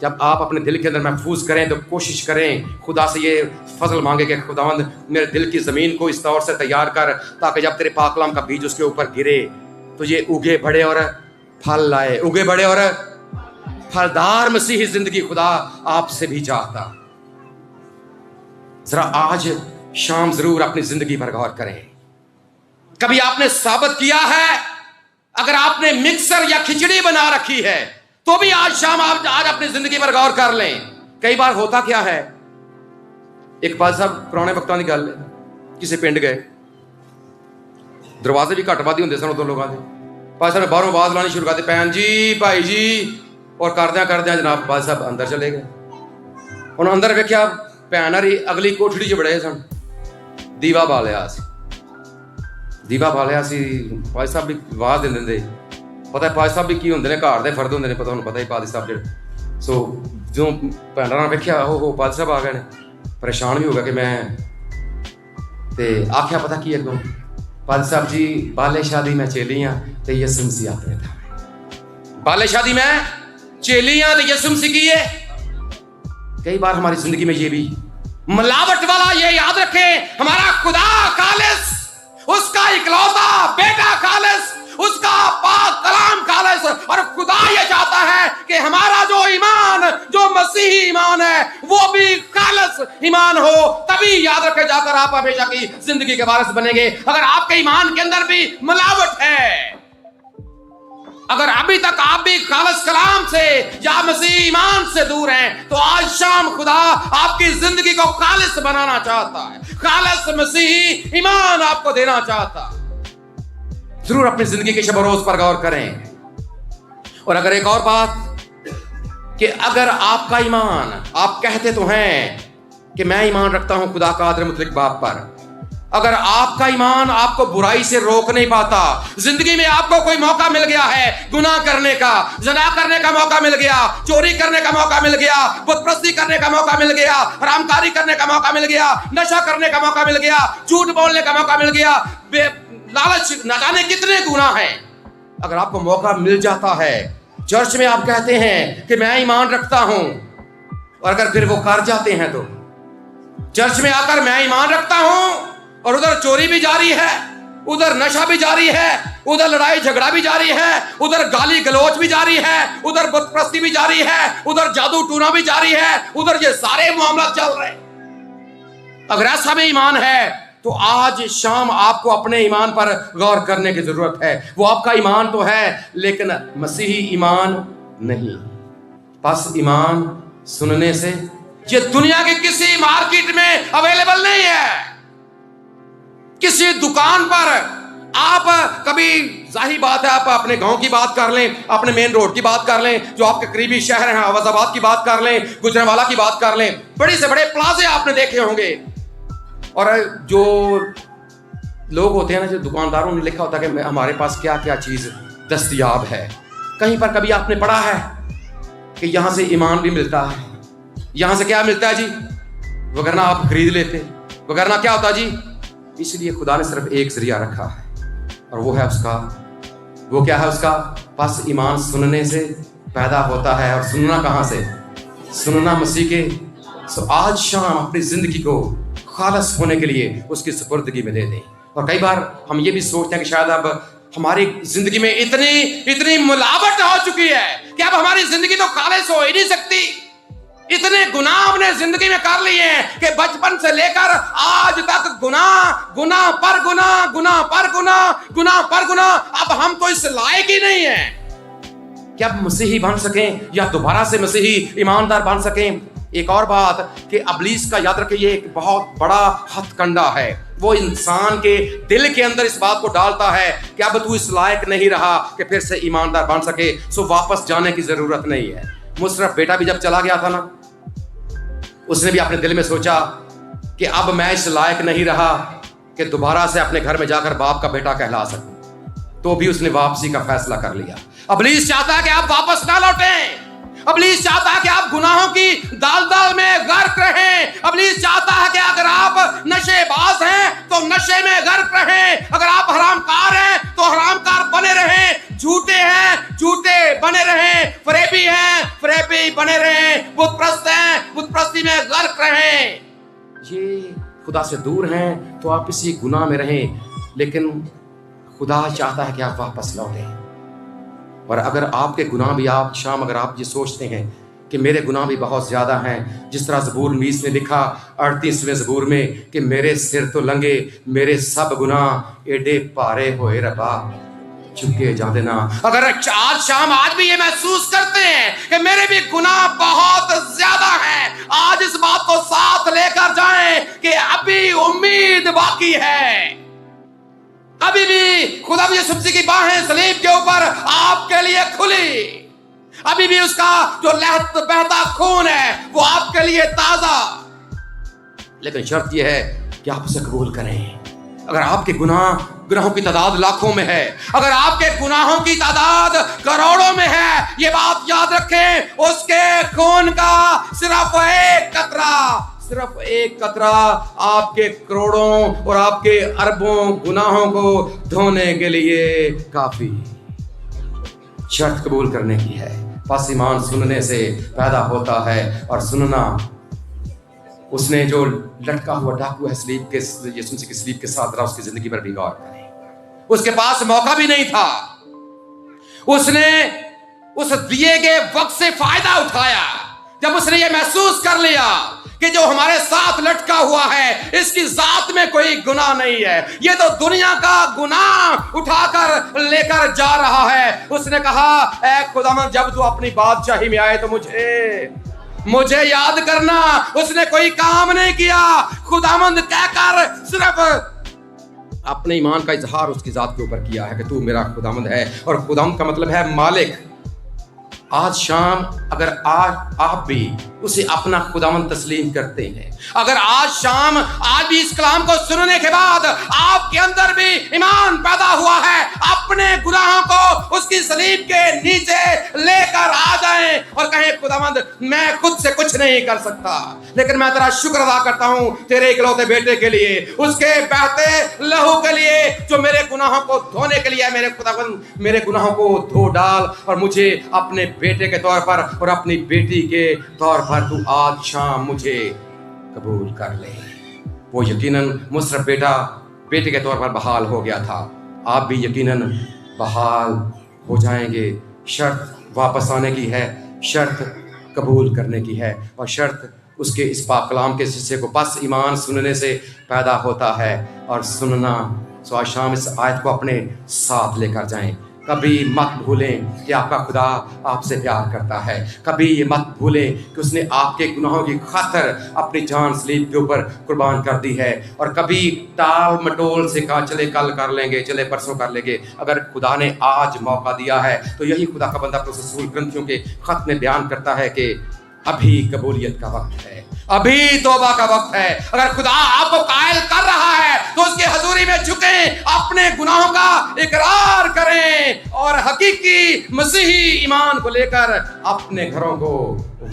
जब आप अपने दिल के अंदर महफूज करें तो कोशिश करें, खुदा से ये फजल मांगे कि खुदावंद मेरे दिल की जमीन को इस तौर से तैयार कर ताकि जब तेरे पाक कलाम का बीज उसके ऊपर गिरे तो ये उगे बढ़े और फल लाए, उगे बढ़े और फलदार मसीही जिंदगी खुदा आपसे भी चाहता। जरा आज शाम जरूर अपनी जिंदगी पर गौर करें। कभी आपने साबित किया है? अगर आपने मिक्सर या खिचड़ी बना रखी है तो भी आज शाम आप आज अपनी जिंदगी पर गौर कर लें। कई बार होता क्या है, एक पाल साहब पुराने वक्तां दी गल किसी पिंड गए, दरवाजे भी घट वादी होंदे सन उदों लोगों के। पाल साहब ने बाहरों आवाज लानी शुरू कर दी, भैन जी भाई जी, और करद्या जनाब पाल साहब अंदर चले गए। उन्होंने अंदर वेख्या भैन हरी अगली कोठड़ी च बड़े सन, दीवा बालिया सी। पाल साहब भी आवाज दे दिंदे, पता है पाल साहब भी की होंदे ने, घर दे फर्द होंदे ने, पता ही पाल साहब जेह्ड़े। सो जो भैनों ने वेख्या हो पाल साहब आ गए ने, परेशान भी हो गया कि मैं ते आख्या पता की अगों, पाल साहब जी बाले शादी में चेलियां ते यसुम सी आते था। बाले शादी में चेलियां ते यसुम सी की है। कई बार हमारी जिंदगी में ये भी मिलावट वाला, ये याद रखें, हमारा खुदा खालिस, उसका इकलौता बेटा खालिस, उसका पाक कलाम खालिस, और खुदा ये चाहता है कि हमारा जो ईमान, जो मसीही ईमान है वो भी खालिस ईमान हो, तभी याद रखे जाकर आप हमेशा की जिंदगी के वारिस बनेंगे। अगर आपके ईमान के अंदर भी मिलावट है, अगर अभी तक आप भी खालिस कलाम से या मसीही ईमान से दूर हैं, तो आज शाम खुदा आपकी जिंदगी को खालिस बनाना चाहता है, खालिस मसीही ईमान आपको देना चाहता है। जरूर अपनी जिंदगी के शब रोज पर गौर करें। और अगर एक और बात कि अगर आपका ईमान, आप कहते तो हैं कि मैं ईमान रखता हूं खुदा का कादिर मुतलक बाप पर, अगर आपका ईमान आपको बुराई से रोक नहीं पाता, जिंदगी में आपको कोई मौका मिल गया है गुनाह करने का, ज़िना करने का मौका मिल गया, चोरी करने का मौका मिल गया, बुतप्रस्ती करने का मौका मिल गया, हरामकारी करने का मौका मिल गया, नशा करने का मौका मिल गया, झूठ बोलने का मौका मिल गया, लालच, न जाने कितने गुनाह हैं, अगर आपको मौका मिल जाता है, चर्च में आप कहते हैं कि मैं ईमान रखता हूं, और अगर फिर वो कर जाते हैं तो चर्च में आकर मैं ईमान रखता हूं और उधर चोरी भी जारी है, उधर नशा भी जारी है, उधर लड़ाई झगड़ा भी जारी है, उधर गाली गलौच भी जारी है, उधर बुतप्रस्ती भी जारी है, उधर जादू टूना भी जारी है, उधर ये सारे मामला चल रहे हैं। अगर ऐसा भी ईमान है तो आज शाम आपको अपने ईमान पर गौर करने की जरूरत है। वो आपका ईमान तो है लेकिन मसीही ईमान नहीं। बस ईमान सुनने से, ये दुनिया के किसी मार्केट में अवेलेबल नहीं है। کسی دکان پر آپ کبھی ظاہر بات ہے آپ اپنے گاؤں کی بات کر لیں, اپنے مین روڈ کی بات کر لیں, جو آپ کے قریبی شہر ہیں آواز آباد کی بات کر لیں, گجرانوالہ کی بات کر لیں, بڑے سے بڑے پلازے آپ نے دیکھے ہوں گے. اور جو لوگ ہوتے ہیں نا, جو دکانداروں نے لکھا ہوتا ہے کہ ہمارے پاس کیا کیا چیز دستیاب ہے. کہیں پر کبھی آپ نے پڑھا ہے کہ یہاں سے ایمان بھی ملتا ہے, یہاں سے کیا ملتا ہے جی, وگرنہ آپ خرید لیتے, وگرنہ کیا ہوتا جی. اس لیے خدا نے صرف ایک ذریعہ رکھا ہے اور وہ ہے اس کا, وہ کیا ہے اس کا, بس ایمان سننے سے پیدا ہوتا ہے. اور سننا کہاں سے, سننا مسیح کے. آج شام اپنی زندگی کو خالص ہونے کے لیے اس کی سپردگی میں دے دیں. اور کئی بار ہم یہ بھی سوچتے ہیں کہ شاید اب ہماری زندگی میں اتنی ملاوٹ ہو چکی ہے کہ اب ہماری زندگی تو خالص ہو ہی نہیں سکتی. اتنے گناہ ہم نے زندگی میں کر لیے ہیں کہ بچپن سے لے کر آج تک گناہ پر گناہ. اب ہم تو اس لائق ہی نہیں ہیں کہ اب مسیحی بن سکیں یا دوبارہ سے مسیحی ایماندار بن سکیں. ایک اور بات کہ ابلیس کا یاد رکھیں, یہ ایک بہت بڑا ہتھ کنڈا ہے. وہ انسان کے دل کے اندر اس بات کو ڈالتا ہے کہ اب تو اس لائق نہیں رہا کہ پھر سے ایماندار بن سکے, سو واپس جانے کی ضرورت نہیں ہے. مصرف بیٹا بھی جب چلا گیا تھا نا, اس نے بھی اپنے دل میں سوچا کہ اب میں اس لائق نہیں رہا کہ دوبارہ سے اپنے گھر میں جا کر باپ کا بیٹا کہلا سکوں, تو بھی اس نے واپسی کا فیصلہ کر لیا. ابلیس چاہتا ہے کہ آپ واپس نہ لوٹیں. ابلیس چاہتا ہے کہ آپ گناہوں کی دال میں غرق رہیں. ابلیس چاہتا ہے کہ اگر آپ نشے باز ہیں تو نشے میں غرق رہیں, اگر آپ حرام کار ہیں تو حرام کار بنے رہیں, جھوٹے ہیں جھوٹے بنے رہیں, فریبی ہیں فریبی بنے رہیں, بت پرست ہیں بت پرستی میں غرق رہیں. یہ خدا سے دور ہیں تو آپ اسی گناہ میں رہیں, لیکن خدا چاہتا ہے کہ آپ واپس لوٹیں. اور اگر آپ کے گناہ بھی آپ شام اگر آپ یہ سوچتے ہیں کہ میرے گناہ بھی بہت زیادہ ہیں, جس طرح زبور 19 نے لکھا 38ویں زبور میں کہ میرے سر تو لنگے میرے سب گناہ ایڈے پارے ہوئے ربا چکے جا دینا. اگر آج شام آج بھی یہ محسوس کرتے ہیں کہ میرے بھی گناہ بہت زیادہ ہیں, آج اس بات کو ساتھ لے کر جائیں کہ ابھی امید باقی ہے. ابھی بھی خدا یسوع مسیح کی باہیں صلیب کے اوپر آپ کے لیے کھلی. ابھی بھی اس کا جو لہت بہتا خون ہے وہ آپ کے لیے تازہ. لیکن شرط یہ ہے کہ آپ اسے قبول کریں. اگر آپ کے گناہوں کی تعداد لاکھوں میں ہے, اگر آپ کے گناہوں کی تعداد کروڑوں میں ہے, یہ بات یاد رکھیں, اس کے خون کا صرف ایک قطرہ آپ کے کروڑوں اور آپ کے اربوں گناہوں کو دھونے کے لیے کافی. شرط قبول کرنے کی ہے. پس ایمان سننے سے پیدا ہوتا ہے, اور سننا اس نے جو لٹکا ہوا ڈاکو ہے سلیب کے یسوع مسیح کی سلیب کے ساتھ رہا, اس کی زندگی پر بھی غور کریں. اس کے پاس موقع بھی نہیں تھا, اس نے اس دیے گئے وقت سے فائدہ اٹھایا. جب اس نے یہ محسوس کر لیا کہ جو ہمارے ساتھ لٹکا ہوا ہے اس کی ذات میں کوئی گناہ نہیں ہے, یہ تو دنیا کا گناہ اٹھا کر لے کر جا رہا ہے, اس نے کہا اے خداوند جب تو اپنی بادشاہی میں آئے تو مجھے یاد کرنا. اس نے کوئی کام نہیں کیا, خداوند کہہ کر صرف اپنے ایمان کا اظہار اس کی ذات کے اوپر کیا ہے کہ تو میرا خداوند ہے. اور خداوند کا مطلب ہے مالک. آج شام اگر آپ بھی اسے اپنا خداوند تسلیم کرتے ہیں, اگر آج شام آج بھی اس کلام کو سننے کے بعد آپ کے اندر بھی ایمان پیدا ہوا ہے, اپنے گناہوں کو اس کی صلیب کے نیچے لے کر آ جائیں اور کہیں خداوند میں خود سے کچھ نہیں کر سکتا, لیکن میں تیرا شکر ادا کرتا ہوں تیرے اکلوتے بیٹے کے لیے, اس کے بہتے لہو کے لیے جو میرے گناہوں کو دھونے کے لیے. میرے خداوند میرے گناہوں کو دھو ڈال اور مجھے اپنے بیٹے کے طور پر اور اپنی بیٹی کے طور پر تو آج شام مجھے قبول کر لے. وہ یقیناً مصرف بیٹے کے طور پر بحال ہو گیا تھا, آپ بھی یقیناً بحال ہو جائیں گے. شرط واپس آنے کی ہے, شرط قبول کرنے کی ہے, اور شرط اس کے اس پاک کلام کے حصے کو بس ایمان سننے سے پیدا ہوتا ہے. اور سننا, سو آج شام اس آیت کو اپنے ساتھ لے کر جائیں. कभी मत भूलें कि आपका खुदा आपसे प्यार करता है। कभी ये मत भूलें कि उसने आपके गुनाहों की खातिर अपनी जान सलीब के ऊपर कुर्बान कर दी है। और कभी टाल मटोल से कहा चले कल कर लेंगे, चले परसों कर लेंगे। अगर खुदा ने आज मौका दिया है तो यही खुदा का बंदा रसूल ग्रंथियों के खत में बयान करता है कि अभी कबूलियत का वक्त है, अभी तौबा का वक्त है। अगर खुदा आपको कायल कर रहा है तो उसकी हजूरी में झुकें, अपने गुनाहों का इकरार करें और हकीकी मसीही ईमान को लेकर अपने घरों को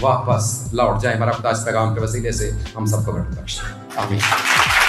वापस लौट जाएं। हमारा खुदा इस पैगाम के वसीले से हम सबको बख्शे। आमीन।